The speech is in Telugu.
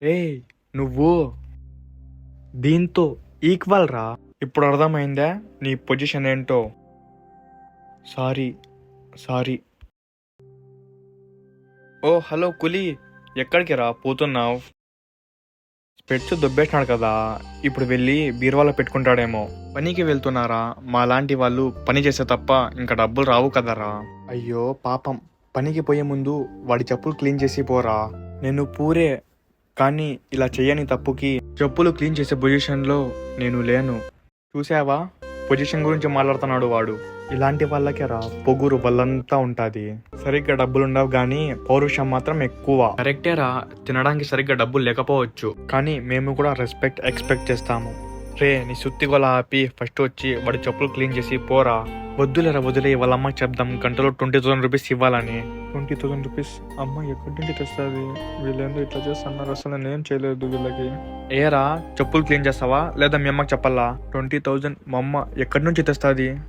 ఏయ్ నువ్వు దీంతో ఈక్వల్ రా. ఇప్పుడు అర్థమైందా నీ పొజిషన్ ఏంటో? Sorry sorry. ఓ హలో కులీ, ఎక్కడికి రా పోతున్నావు? స్పెట్స్ దొబ్బేసినాడు కదా, ఇప్పుడు వెళ్ళి బీరువాలో పెట్టుకుంటాడేమో. పనికి వెళ్తున్నారా? మా లాంటి వాళ్ళు పని చేసే తప్ప ఇంకా డబ్బులు రావు కదరా. అయ్యో పాపం, పనికి పోయే ముందు వాడి చెప్పులు క్లీన్ చేసి పోరా. నేను పూరే, కానీ ఇలా చెయ్యని తప్పుకి చెప్పులు క్లీన్ చేసే పొజిషన్లో నేను లేను. చూసావా, పొజిషన్ గురించి మాట్లాడుతున్నాడు వాడు. ఇలాంటి వాళ్ళకే రా పొగురు బల్లంతా ఉంటుంది. సరిగ్గా డబ్బులుండవు కానీ పౌరుషం మాత్రం ఎక్కువ. కరెక్టేరా, తినడానికి సరిగ్గా డబ్బులు లేకపోవచ్చు, కానీ మేము కూడా రెస్పెక్ట్ ఎక్స్పెక్ట్ చేస్తాము. రే నీ సుత్తి గొల ఆపి ఫస్ట్ వచ్చి వాడి చెప్పులు క్లీన్ చేసి పోరా. వద్దులేరా వదిలే, వాళ్ళ అమ్మకి చెప్దాం గంటలో 20,000 రూపీస్ ఇవ్వాలని. 20,000 రూపీస్ అమ్మ ఎక్కడి నుంచి తెస్తుంది? వీళ్ళేందో ఇట్లా చేస్తున్నారు, అసలు నేనేం చేయలేదు వీళ్ళకి. ఏరా చెప్పులు క్లీన్ చేస్తావా లేదా మీ అమ్మకి చెప్పాలా? 20,000 మా అమ్మ ఎక్కడి నుంచి తెస్తుంది?